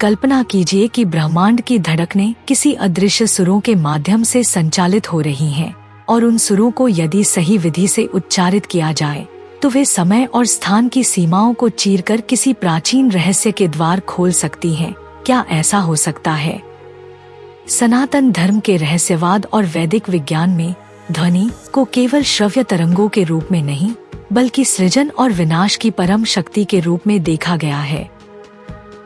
कल्पना कीजिए कि ब्रह्मांड की धड़कनें किसी अदृश्य सुरों के माध्यम से संचालित हो रही हैं, और उन सुरों को यदि सही विधि से उच्चारित किया जाए तो वे समय और स्थान की सीमाओं को चीरकर किसी प्राचीन रहस्य के द्वार खोल सकती हैं। क्या ऐसा हो सकता है? सनातन धर्म के रहस्यवाद और वैदिक विज्ञान में ध्वनि को केवल श्रव्य तरंगों के रूप में नहीं, बल्कि सृजन और विनाश की परम शक्ति के रूप में देखा गया है।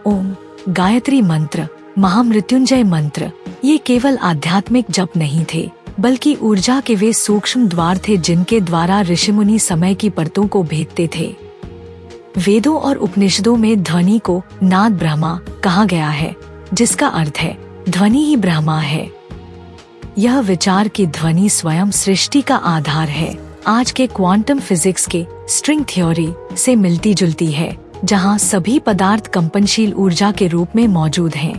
ओम, गायत्री मंत्र, महामृत्युंजय मंत्र, ये केवल आध्यात्मिक जप नहीं थे, बल्कि ऊर्जा के वे सूक्ष्म द्वार थे जिनके द्वारा ऋषिमुनि समय की परतों को भेदते थे। वेदों और उपनिषदों में ध्वनि को नाद ब्रह्मा कहा गया है, जिसका अर्थ है ध्वनि ही ब्रह्मा है। यह विचार की ध्वनि स्वयं सृष्टि का आधार है आज के क्वांटम फिजिक्स के स्ट्रिंग थ्योरी से मिलती जुलती है, जहां सभी पदार्थ कंपनशील ऊर्जा के रूप में मौजूद हैं।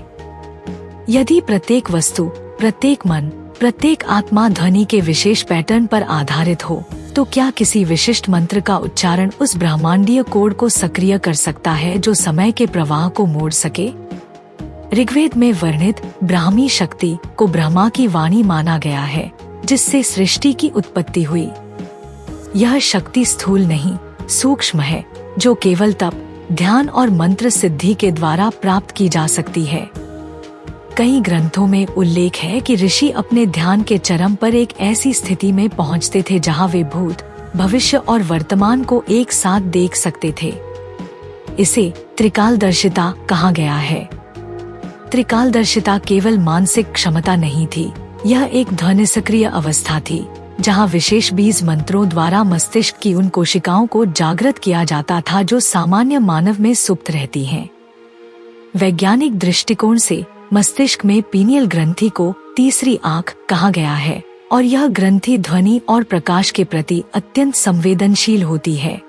यदि प्रत्येक वस्तु, प्रत्येक मन, प्रत्येक आत्मा ध्वनि के विशेष पैटर्न पर आधारित हो, तो क्या किसी विशिष्ट मंत्र का उच्चारण उस ब्रह्मांडीय कोड को सक्रिय कर सकता है जो समय के प्रवाह को मोड़ सके? ऋग्वेद में वर्णित ब्राह्मी शक्ति को ब्रह्मा की वाणी माना गया है, जिससे सृष्टि की उत्पत्ति हुई। यह शक्ति स्थूल नहीं, सूक्ष्म है, जो केवल तप, ध्यान और मंत्र सिद्धि के द्वारा प्राप्त की जा सकती है। कई ग्रंथों में उल्लेख है कि ऋषि अपने ध्यान के चरम पर एक ऐसी स्थिति में पहुंचते थे जहां वे भूत, भविष्य और वर्तमान को एक साथ देख सकते थे। इसे त्रिकालदर्शिता कहा गया है। त्रिकालदर्शिता केवल मानसिक क्षमता नहीं थी, यह एक ध्वनिसक्रिय अवस्था थी, जहां विशेष बीज मंत्रों द्वारा मस्तिष्क की उन कोशिकाओं को जागृत किया जाता था जो सामान्य मानव में सुप्त रहती हैं। वैज्ञानिक दृष्टिकोण से मस्तिष्क में पीनियल ग्रंथि को तीसरी आंख कहा गया है, और यह ग्रंथि ध्वनि और प्रकाश के प्रति अत्यंत संवेदनशील होती है।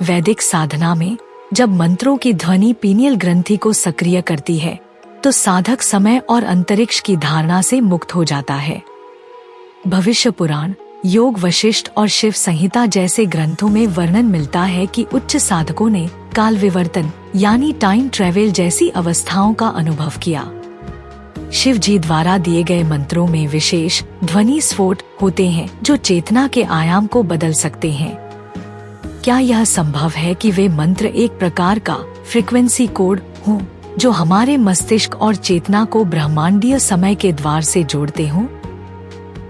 वैदिक साधना में जब मंत्रों की ध्वनि पीनियल ग्रंथि को सक्रिय करती है, तो साधक समय और अंतरिक्ष की धारणा से मुक्त हो जाता है। भविष्य पुराण, योग वशिष्ठ और शिव संहिता जैसे ग्रंथों में वर्णन मिलता है कि उच्च साधकों ने काल विवर्तन यानी टाइम ट्रेवल जैसी अवस्थाओं का अनुभव किया। शिव जी द्वारा दिए गए मंत्रों में विशेष ध्वनि स्फोट होते हैं जो चेतना के आयाम को बदल सकते हैं। क्या यह संभव है कि वे मंत्र एक प्रकार का फ्रीक्वेंसी कोड हों जो हमारे मस्तिष्क और चेतना को ब्रह्मांडीय समय के द्वार से जोड़ते हों?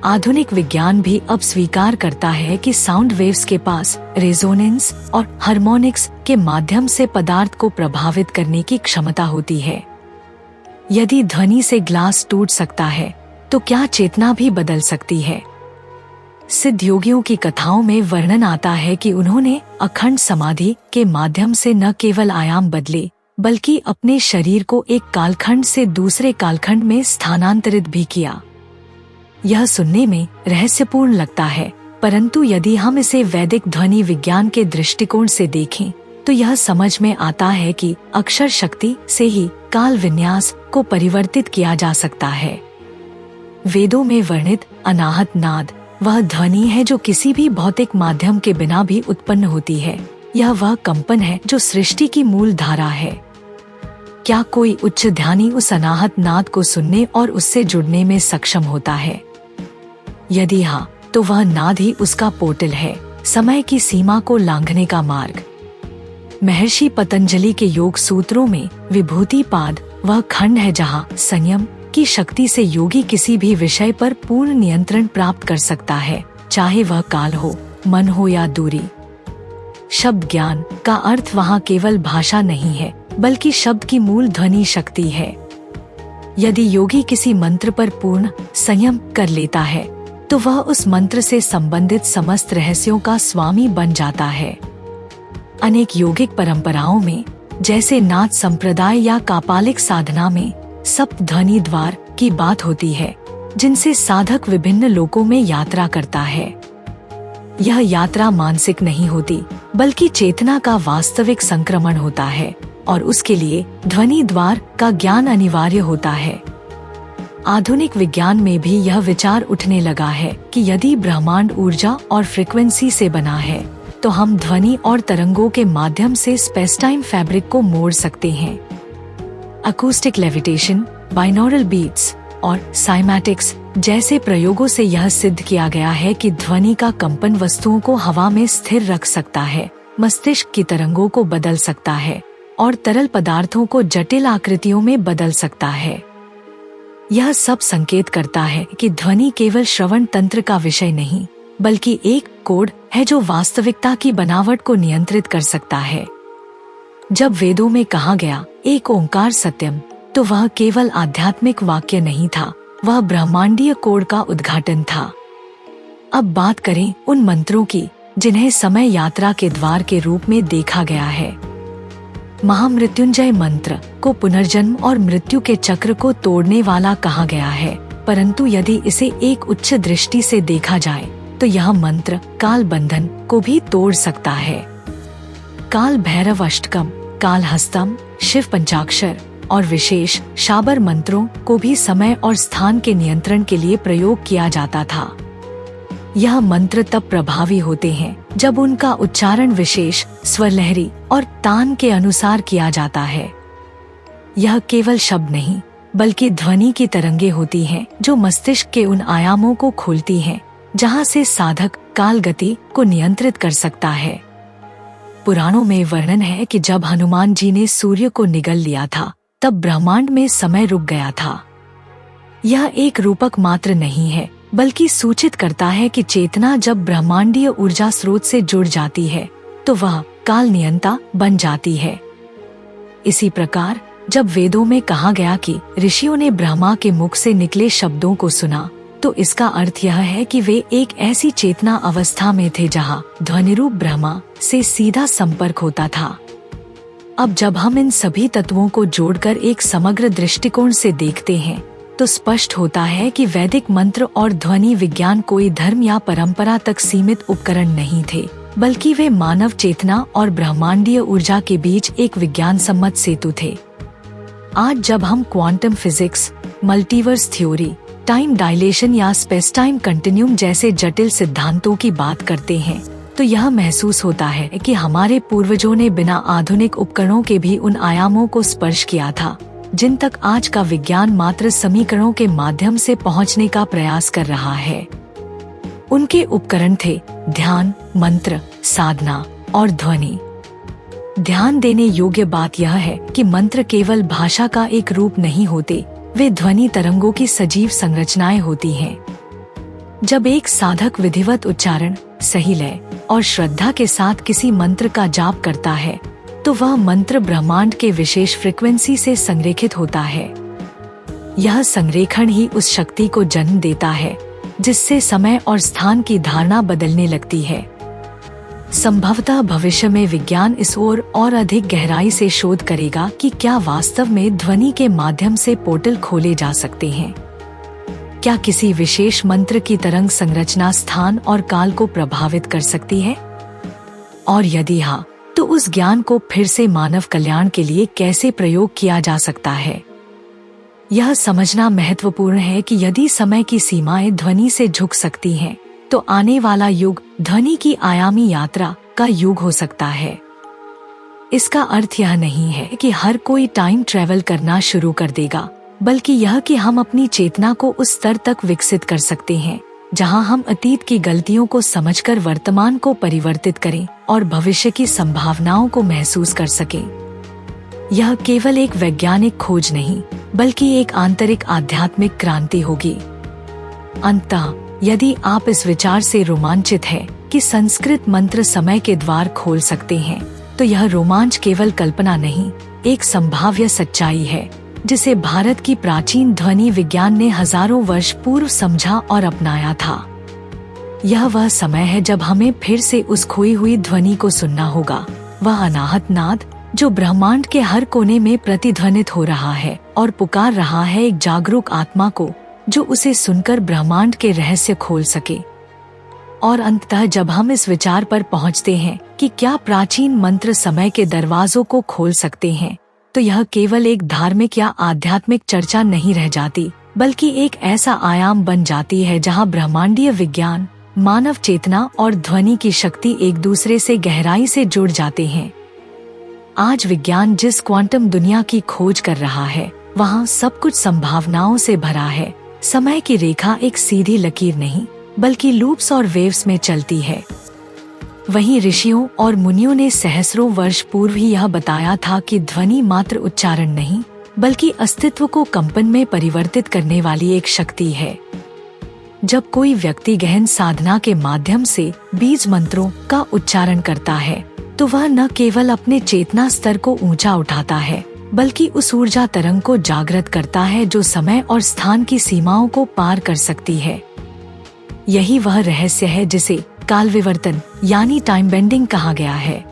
आधुनिक विज्ञान भी अब स्वीकार करता है कि साउंड वेव्स के पास रेजोनेंस और हार्मोनिक्स के माध्यम से पदार्थ को प्रभावित करने की क्षमता होती है। यदि ध्वनि से ग्लास टूट सकता है, तो क्या चेतना भी बदल सकती है? सिद्ध योगियों की कथाओं में वर्णन आता है कि उन्होंने अखंड समाधि के माध्यम से न केवल आयाम बदले, बल्कि अपने शरीर को एक कालखंड से दूसरे कालखंड में स्थानांतरित भी किया। यह सुनने में रहस्यपूर्ण लगता है, परंतु यदि हम इसे वैदिक ध्वनि विज्ञान के दृष्टिकोण से देखें, तो यह समझ में आता है कि अक्षर शक्ति से ही काल विन्यास को परिवर्तित किया जा सकता है। वेदों में वर्णित अनाहत नाद वह ध्वनि है जो किसी भी भौतिक माध्यम के बिना भी उत्पन्न होती है। यह वह कंपन है जो सृष्टि की मूल धारा है। क्या कोई उच्च ध्यानी उस अनाहत नाद को सुनने और उससे जुड़ने में सक्षम होता है? यदि हाँ, तो वह नाद ही उसका पोर्टल है, समय की सीमा को लांघने का मार्ग। महर्षि पतंजलि के योग सूत्रों में विभूति पाद वह खंड है जहाँ संयम की शक्ति से योगी किसी भी विषय पर पूर्ण नियंत्रण प्राप्त कर सकता है, चाहे वह काल हो, मन हो या दूरी। शब्द ज्ञान का अर्थ वहाँ केवल भाषा नहीं है, बल्कि शब्द की मूल ध्वनि शक्ति है। यदि योगी किसी मंत्र पर पूर्ण संयम कर लेता है, तो वह उस मंत्र से संबंधित समस्त रहस्यों का स्वामी बन जाता है। अनेक योगिक परंपराओं में, जैसे नाथ संप्रदाय या कापालिक साधना में, सप्त ध्वनि द्वार की बात होती है, जिनसे साधक विभिन्न लोकों में यात्रा करता है। यह यात्रा मानसिक नहीं होती, बल्कि चेतना का वास्तविक संक्रमण होता है, और उसके लिए ध्वनि द्वार का ज्ञान अनिवार्य होता है। आधुनिक विज्ञान में भी यह विचार उठने लगा है कि यदि ब्रह्मांड ऊर्जा और फ्रीक्वेंसी से बना है, तो हम ध्वनि और तरंगों के माध्यम से स्पेस टाइम फैब्रिक को मोड़ सकते हैं। अकूस्टिक लेविटेशन, बाइनॉरल बीट्स और साइमैटिक्स जैसे प्रयोगों से यह सिद्ध किया गया है कि ध्वनि का कंपन वस्तुओं को हवा में स्थिर रख सकता है, मस्तिष्क की तरंगों को बदल सकता है और तरल पदार्थों को जटिल आकृतियों में बदल सकता है। यह सब संकेत करता है कि ध्वनि केवल श्रवण तंत्र का विषय नहीं, बल्कि एक कोड है जो वास्तविकता की बनावट को नियंत्रित कर सकता है। जब वेदों में कहा गया एक ओंकार सत्यम, तो वह केवल आध्यात्मिक वाक्य नहीं था, वह ब्रह्मांडीय कोड का उद्घाटन था। अब बात करें उन मंत्रों की जिन्हें समय यात्रा के द्वार के रूप में देखा गया है। महामृत्युंजय मंत्र को पुनर्जन्म और मृत्यु के चक्र को तोड़ने वाला कहा गया है, परंतु यदि इसे एक उच्च दृष्टि से देखा जाए तो यह मंत्र काल बंधन को भी तोड़ सकता है। काल भैरव अष्टकम, काल हस्तम, शिव पंचाक्षर और विशेष शाबर मंत्रों को भी समय और स्थान के नियंत्रण के लिए प्रयोग किया जाता था। यह मंत्र तब प्रभावी होते हैं जब उनका उच्चारण विशेष स्वर लहरी और तान के अनुसार किया जाता है। यह केवल शब्द नहीं, बल्कि ध्वनि की तरंगे होती हैं जो मस्तिष्क के उन आयामों को खोलती हैं जहां से साधक काल गति को नियंत्रित कर सकता है। पुराणों में वर्णन है कि जब हनुमान जी ने सूर्य को निगल लिया था, तब ब्रह्मांड में समय रुक गया था। यह एक रूपक मात्र नहीं है, बल्कि सूचित करता है कि चेतना जब ब्रह्मांडीय ऊर्जा स्रोत से जुड़ जाती है तो वह काल नियंता बन जाती है। इसी प्रकार जब वेदों में कहा गया कि ऋषियों ने ब्रह्मा के मुख से निकले शब्दों को सुना, तो इसका अर्थ यह है कि वे एक ऐसी चेतना अवस्था में थे जहां ध्वनिरूप ब्रह्मा से सीधा संपर्क होता था। अब जब हम इन सभी तत्वों को जोड़कर एक समग्र दृष्टिकोण से देखते हैं, तो स्पष्ट होता है कि वैदिक मंत्र और ध्वनि विज्ञान कोई धर्म या परंपरा तक सीमित उपकरण नहीं थे, बल्कि वे मानव चेतना और ब्रह्मांडीय ऊर्जा के बीच एक विज्ञान सम्मत सेतु थे। आज जब हम quantum physics, multiverse theory, time dilation या स्पेस टाइम कंटिन्यूम जैसे जटिल सिद्धांतों की बात करते हैं, तो यह महसूस होता है कि हमारे पूर्वजों ने बिना आधुनिक उपकरणों के भी उन आयामों को स्पर्श किया था जिन तक आज का विज्ञान मात्र समीकरणों के माध्यम से पहुंचने का प्रयास कर रहा है। उनके उपकरण थे ध्यान, मंत्र, साधना और ध्वनि। ध्यान देने योग्य बात यह है कि मंत्र केवल भाषा का एक रूप नहीं होते, वे ध्वनि तरंगों की सजीव संरचनाएं होती हैं। जब एक साधक विधिवत उच्चारण, सही लय और श्रद्धा के साथ किसी मंत्र का जाप करता है, तो वह मंत्र ब्रह्मांड के विशेष फ्रीक्वेंसी से संरेखित होता है। यह संरेखण ही उस शक्ति को जन्म देता है जिससे समय और स्थान की धारणा बदलने लगती है। संभवतः भविष्य में विज्ञान इस ओर और अधिक गहराई से शोध करेगा कि क्या वास्तव में ध्वनि के माध्यम से पोर्टल खोले जा सकते हैं। क्या किसी विशेष मंत्र की तरंग संरचना स्थान और काल को प्रभावित कर सकती है? और यदि हाँ, तो उस ज्ञान को फिर से मानव कल्याण के लिए कैसे प्रयोग किया जा सकता है? यह समझना महत्वपूर्ण है कि यदि समय की सीमाएं ध्वनि से झुक सकती हैं, तो आने वाला युग ध्वनि की आयामी यात्रा का युग हो सकता है। इसका अर्थ यह नहीं है कि हर कोई टाइम ट्रेवल करना शुरू कर देगा, बल्कि यह कि हम अपनी चेतना को उस स्तर तक विकसित कर सकते हैं जहां हम अतीत की गलतियों को समझकर वर्तमान को परिवर्तित करें और भविष्य की संभावनाओं को महसूस कर सकें। यह केवल एक वैज्ञानिक खोज नहीं, बल्कि एक आंतरिक आध्यात्मिक क्रांति होगी। अंततः यदि आप इस विचार से रोमांचित हैं कि संस्कृत मंत्र समय के द्वार खोल सकते हैं, तो यह रोमांच केवल कल्पना नहीं, एक संभाव्य सच्चाई है जिसे भारत की प्राचीन ध्वनि विज्ञान ने हजारों वर्ष पूर्व समझा और अपनाया था। यह वह समय है जब हमें फिर से उस खोई हुई ध्वनि को सुनना होगा, वह अनाहत नाद जो ब्रह्मांड के हर कोने में प्रतिध्वनित हो रहा है और पुकार रहा है एक जागरूक आत्मा को जो उसे सुनकर ब्रह्मांड के रहस्य खोल सके। और अंततः जब हम इस विचार पर पहुंचते हैं कि क्या प्राचीन मंत्र समय के दरवाजों को खोल सकते हैं, तो यह केवल एक धार्मिक या आध्यात्मिक चर्चा नहीं रह जाती, बल्कि एक ऐसा आयाम बन जाती है जहां ब्रह्मांडीय विज्ञान, मानव चेतना और ध्वनि की शक्ति एक दूसरे से गहराई से जुड़ जाते हैं। आज विज्ञान जिस क्वांटम दुनिया की खोज कर रहा है वहाँ सब कुछ संभावनाओं से भरा है। समय की रेखा एक सीधी लकीर नहीं बल्कि लूप्स और वेव्स में चलती है। वहीं ऋषियों और मुनियों ने सहस्रों वर्ष पूर्व ही यह बताया था कि ध्वनि मात्र उच्चारण नहीं बल्कि अस्तित्व को कंपन में परिवर्तित करने वाली एक शक्ति है। जब कोई व्यक्ति गहन साधना के माध्यम से बीज मंत्रों का उच्चारण करता है तो वह न केवल अपने चेतना स्तर को ऊंचा उठाता है बल्कि उस ऊर्जा तरंग को जागृत करता है जो समय और स्थान की सीमाओं को पार कर सकती है। यही वह रहस्य है जिसे काल विवर्तन यानी टाइम बेंडिंग कहा गया है।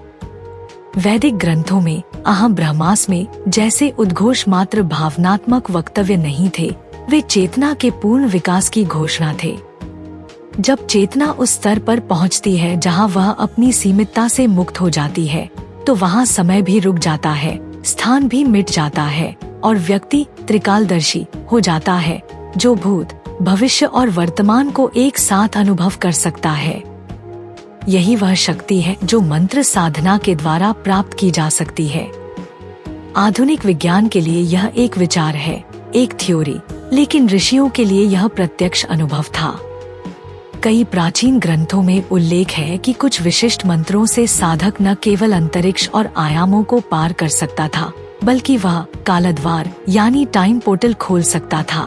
वैदिक ग्रंथों में अहम ब्रह्मास्मि जैसे उद्घोष मात्र भावनात्मक वक्तव्य नहीं थे, वे चेतना के पूर्ण विकास की घोषणा थे। जब चेतना उस स्तर पर पहुंचती है जहां वह अपनी सीमितता से मुक्त हो जाती है तो वहां समय भी रुक जाता है, स्थान भी मिट जाता है और व्यक्ति त्रिकालदर्शी हो जाता है जो भूत, भविष्य और वर्तमान को एक साथ अनुभव कर सकता है। यही वह शक्ति है जो मंत्र साधना के द्वारा प्राप्त की जा सकती है। आधुनिक विज्ञान के लिए यह एक विचार है, एक थ्योरी, लेकिन ऋषियों के लिए यह प्रत्यक्ष अनुभव था। कई प्राचीन ग्रंथों में उल्लेख है कि कुछ विशिष्ट मंत्रों से साधक न केवल अंतरिक्ष और आयामों को पार कर सकता था बल्कि वह कालद्वार यानी टाइम पोर्टल खोल सकता था।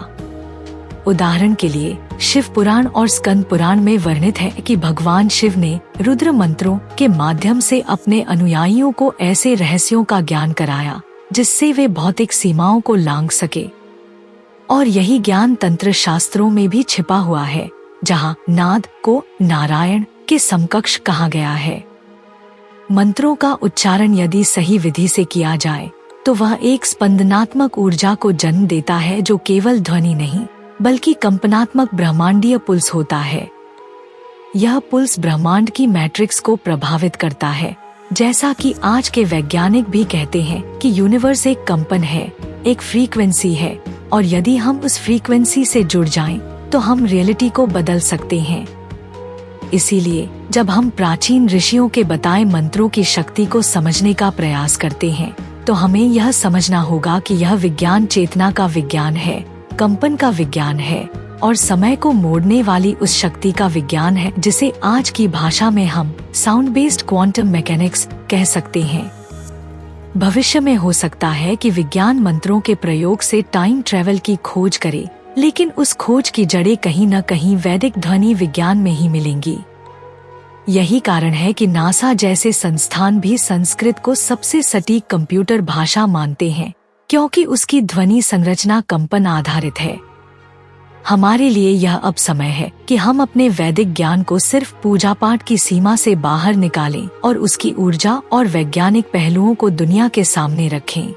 उदाहरण के लिए शिव पुराण और स्कंद पुराण में वर्णित है कि भगवान शिव ने रुद्र मंत्रों के माध्यम से अपने अनुयायियों को ऐसे रहस्यों का ज्ञान कराया जिससे वे भौतिक सीमाओं को लांघ सके। और यही ज्ञान तंत्र शास्त्रों में भी छिपा हुआ है, जहाँ नाद को नारायण के समकक्ष कहा गया है। मंत्रों का उच्चारण यदि सही विधि से किया जाए तो वह एक स्पंदनात्मक ऊर्जा को जन्म देता है जो केवल ध्वनि नहीं बल्कि कंपनात्मक ब्रह्मांडीय पुल्स होता है। यह पुल्स ब्रह्मांड की मैट्रिक्स को प्रभावित करता है। जैसा कि आज के वैज्ञानिक भी कहते हैं कि यूनिवर्स एक कंपन है, एक फ्रीक्वेंसी है, और यदि हम उस फ्रीक्वेंसी से जुड़ जाएं, तो हम रियलिटी को बदल सकते हैं। इसीलिए जब हम प्राचीन ऋषियों के बताए मंत्रों की शक्ति को समझने का प्रयास करते हैं, तो हमें यह समझना होगा कि यह विज्ञान चेतना का विज्ञान है, कंपन का विज्ञान है और समय को मोड़ने वाली उस शक्ति का विज्ञान है जिसे आज की भाषा में हम साउंड बेस्ड क्वांटम मैकेनिक्स कह सकते हैं। भविष्य में हो सकता है कि विज्ञान मंत्रों के प्रयोग से टाइम ट्रेवल की खोज करे, लेकिन उस खोज की जड़ें कहीं न कहीं वैदिक ध्वनि विज्ञान में ही मिलेंगी। यही कारण है कि नासा जैसे संस्थान भी संस्कृत को सबसे सटीक कंप्यूटर भाषा मानते हैं, क्योंकि उसकी ध्वनि संरचना कंपन आधारित है। हमारे लिए यह अब समय है कि हम अपने वैदिक ज्ञान को सिर्फ पूजा पाठ की सीमा से बाहर निकालें और उसकी ऊर्जा और वैज्ञानिक पहलुओं को दुनिया के सामने रखें।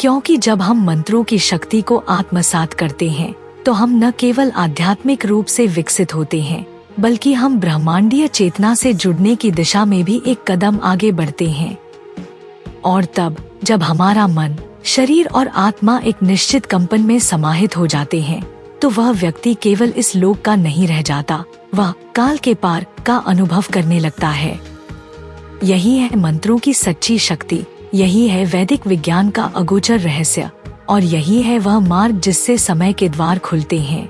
क्योंकि जब हम मंत्रों की शक्ति को आत्मसात करते हैं, तो हम न केवल आध्यात्मिक रूप से विकसित होते हैं, बल्कि हम ब्रह्मांडीय चेतना से जुड़ने की दिशा में भी एक कदम आगे बढ़ते हैं। और तब जब हमारा मन, शरीर और आत्मा एक निश्चित कंपन में समाहित हो जाते हैं, तो वह व्यक्ति केवल इस लोक का नहीं रह जाता, वह काल के पार का अनुभव करने लगता है। यही है मंत्रों की सच्ची शक्ति, यही है वैदिक विज्ञान का अगोचर रहस्य, और यही है वह मार्ग जिससे समय के द्वार खुलते हैं।